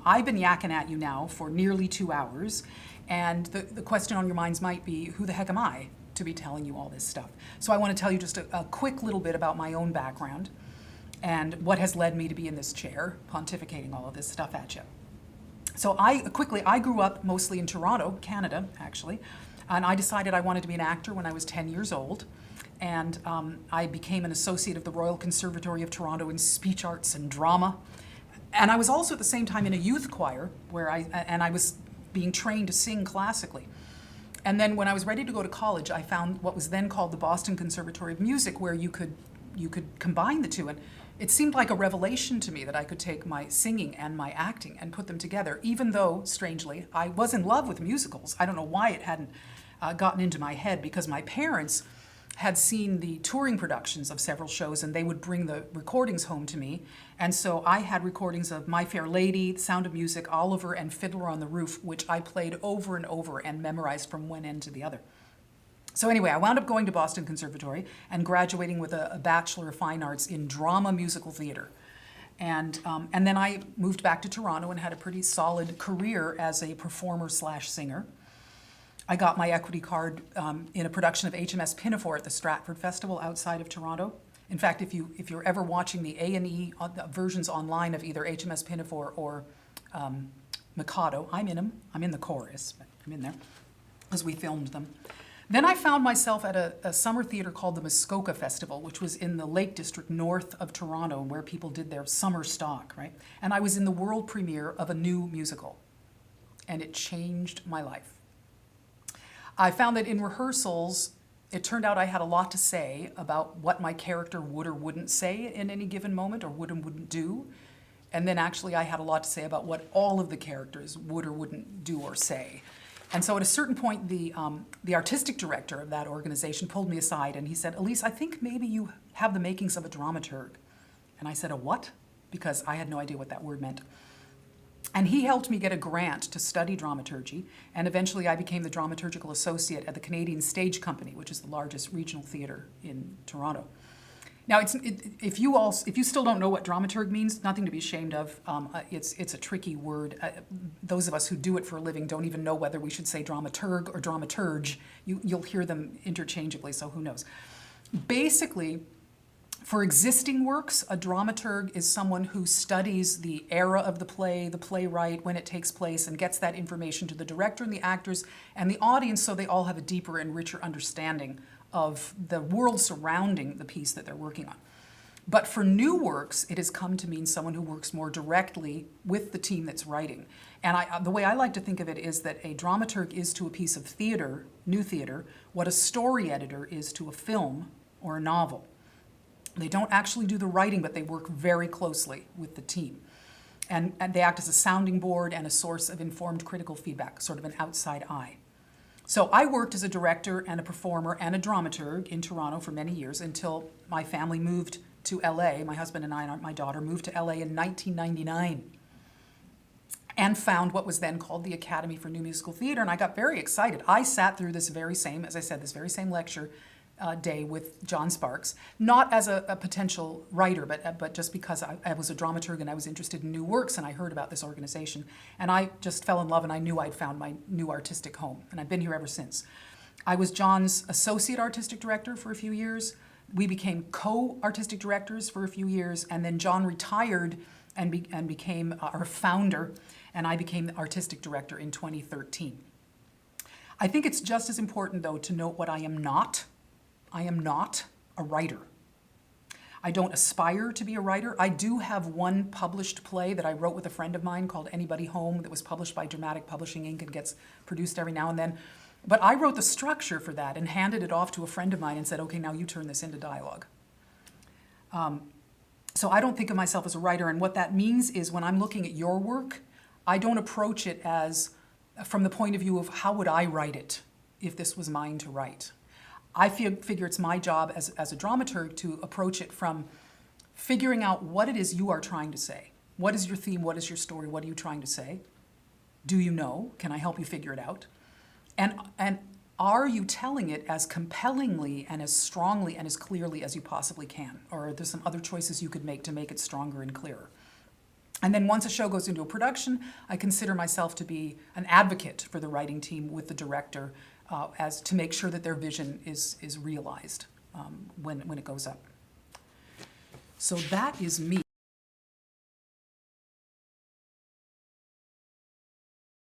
I've been yakking at you now for nearly 2 hours, and the question on your minds might be, who the heck am I to be telling you all this stuff? So I want to tell you just a quick little bit about my own background and what has led me to be in this chair, pontificating all of this stuff at you. So I grew up mostly in Toronto, Canada, actually, and I decided I wanted to be an actor when I was 10 years old. And I became an associate of the Royal Conservatory of Toronto in speech arts and drama. And I was also at the same time in a youth choir where I was being trained to sing classically. And then when I was ready to go to college, I found what was then called the Boston Conservatory of Music, where you could combine the two. And it seemed like a revelation to me that I could take my singing and my acting and put them together, even though, strangely, I was in love with musicals. I don't know why it hadn't gotten into my head, because my parents had seen the touring productions of several shows, and they would bring the recordings home to me. And so I had recordings of My Fair Lady, Sound of Music, Oliver, and Fiddler on the Roof, which I played over and over and memorized from one end to the other. So anyway, I wound up going to Boston Conservatory and graduating with a Bachelor of Fine Arts in Drama Musical Theater. And then I moved back to Toronto and had a pretty solid career as a performer/singer. I got my equity card in a production of HMS Pinafore at the Stratford Festival outside of Toronto. In fact, if you're ever watching the A&E versions online of either HMS Pinafore or Mikado, I'm in them. I'm in the chorus, but I'm in there because we filmed them. Then I found myself at a summer theater called the Muskoka Festival, which was in the Lake District north of Toronto, where people did their summer stock, right? And I was in the world premiere of a new musical, and it changed my life. I found that in rehearsals, it turned out I had a lot to say about what my character would or wouldn't say in any given moment, or would and wouldn't do. And then actually I had a lot to say about what all of the characters would or wouldn't do or say. And so at a certain point, the artistic director of that organization pulled me aside and he said, "Elise, I think maybe you have the makings of a dramaturg." And I said, "A what?" Because I had no idea what that word meant. And he helped me get a grant to study dramaturgy, and eventually I became the dramaturgical associate at the Canadian Stage Company, which is the largest regional theater in Toronto. Now, if you still don't know what dramaturg means, nothing to be ashamed of. It's a tricky word. Those of us who do it for a living don't even know whether we should say dramaturg or dramaturge. You'll hear them interchangeably, so who knows. Basically, for existing works, a dramaturg is someone who studies the era of the play, the playwright, when it takes place, and gets that information to the director and the actors and the audience so they all have a deeper and richer understanding of the world surrounding the piece that they're working on. But for new works, it has come to mean someone who works more directly with the team that's writing. And the way I like to think of it is that a dramaturg is to a piece of theater, new theater, what a story editor is to a film or a novel. They don't actually do the writing, but they work very closely with the team. And they act as a sounding board and a source of informed critical feedback, sort of an outside eye. So I worked as a director and a performer and a dramaturg in Toronto for many years until my family moved to LA. My husband and I and my daughter moved to LA in 1999 and found what was then called the Academy for New Musical Theater, and I got very excited. I sat through this very same, as I said, this very same lecture day with John Sparks, not as a potential writer, but just because I was a dramaturg and I was interested in new works and I heard about this organization. And I just fell in love and I knew I'd found my new artistic home. And I've been here ever since. I was John's associate artistic director for a few years. We became co-artistic directors for a few years. And then John retired and became our founder. And I became the artistic director in 2013. I think it's just as important, though, to note what I am not. I am not a writer. I don't aspire to be a writer. I do have one published play that I wrote with a friend of mine called Anybody Home that was published by Dramatic Publishing Inc. and gets produced every now and then. But I wrote the structure for that and handed it off to a friend of mine and said, "Okay, now you turn this into dialogue." So I don't think of myself as a writer, and what that means is when I'm looking at your work, I don't approach it as from the point of view of how would I write it if this was mine to write. I figure it's my job as a dramaturg to approach it from figuring out what it is you are trying to say. What is your theme? What is your story? What are you trying to say? Do you know? Can I help you figure it out? And are you telling it as compellingly and as strongly and as clearly as you possibly can? Or are there some other choices you could make to make it stronger and clearer? And then once a show goes into a production, I consider myself to be an advocate for the writing team with the director as to make sure that their vision is realized when it goes up. So that is me.